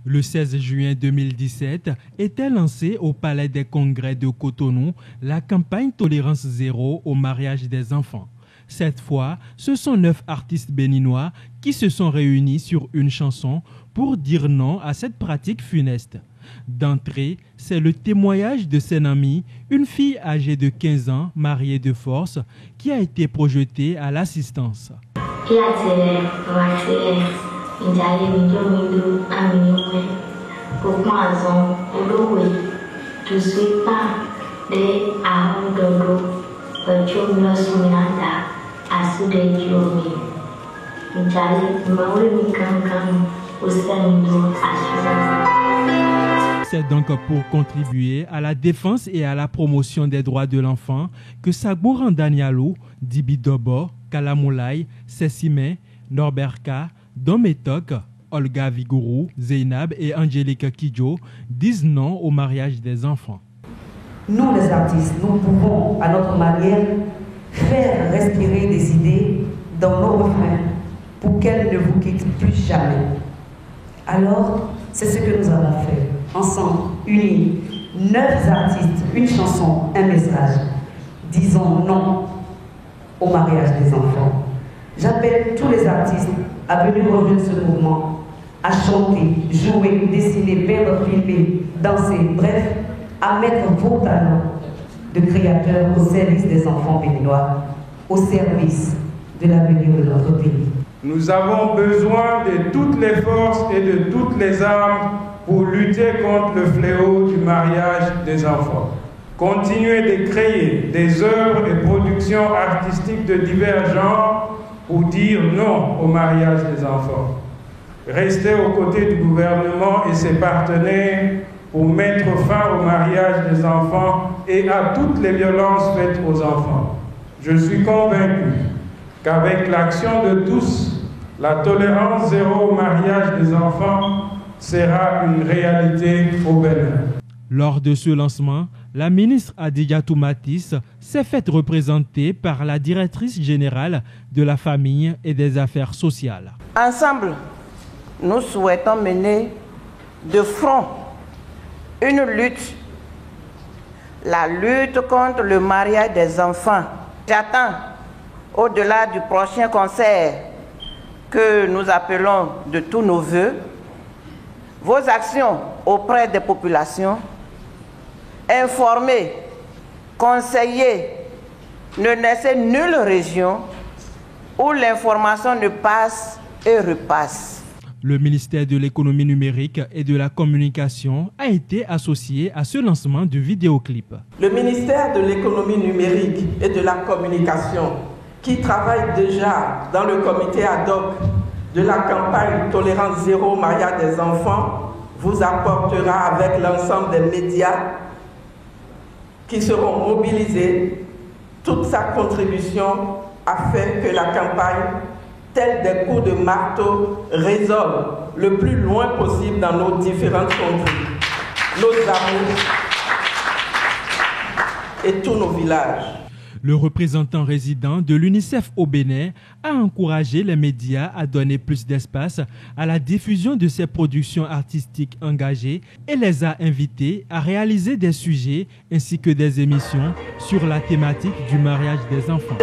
Le 16 juin 2017 était lancée au Palais des Congrès de Cotonou la campagne Tolérance Zéro au mariage des enfants. Cette fois, ce sont 9 artistes béninois qui se sont réunis sur une chanson pour dire non à cette pratique funeste. D'entrée, c'est le témoignage de Senami, une fille âgée de 15 ans, mariée de force, qui a été projetée à l'assistance. C'est donc pour contribuer à la défense et à la promotion des droits de l'enfant que Sagboran Danialo, Dibi Dobo, Kalamoulay, Sessime, Norberka, Dometok, Olga Viguru, Zeynab et Angélique Kidjo disent non au mariage des enfants. Nous les artistes, nous pouvons à notre manière faire respirer des idées dans nos refrains pour qu'elles ne vous quittent plus jamais. Alors, c'est ce que nous avons fait. Ensemble, unis, 9 artistes, une chanson, un message. Disons non au mariage des enfants. J'appelle tous les artistes à venir rejoindre ce mouvement, à chanter, jouer, dessiner, peindre, filmer, danser, bref, à mettre vos talents de créateurs au service des enfants béninois, au service de l'avenir de notre pays. Nous avons besoin de toutes les forces et de toutes les armes pour lutter contre le fléau du mariage des enfants. Continuer de créer des œuvres et productions artistiques de divers genres pour dire non au mariage des enfants. Rester aux côtés du gouvernement et ses partenaires pour mettre fin au mariage des enfants et à toutes les violences faites aux enfants. Je suis convaincu qu'avec l'action de tous, la tolérance zéro au mariage des enfants sera une réalité au Bénin. Lors de ce lancement, la ministre Adigatou Matisse s'est faite représenter par la directrice générale de la famille et des affaires sociales. Ensemble, nous souhaitons mener de front une lutte, la lutte contre le mariage des enfants. J'attends, au-delà du prochain concert que nous appelons de tous nos voeux, vos actions auprès des populations, informer, conseiller, ne laissez nulle région où l'information ne passe et repasse. Le ministère de l'économie numérique et de la communication a été associé à ce lancement du vidéoclip. Le ministère de l'économie numérique et de la communication, qui travaille déjà dans le comité ad hoc de la campagne Tolérance Zéro mariage des enfants, vous apportera avec l'ensemble des médias qui seront mobilisés toute sa contribution afin que la campagne, telle des coups de marteau, résonne le plus loin possible dans nos différentes contrées, nos amours et tous nos villages. Le représentant résident de l'UNICEF au Bénin a encouragé les médias à donner plus d'espace à la diffusion de ces productions artistiques engagées et les a invités à réaliser des sujets ainsi que des émissions sur la thématique du mariage des enfants.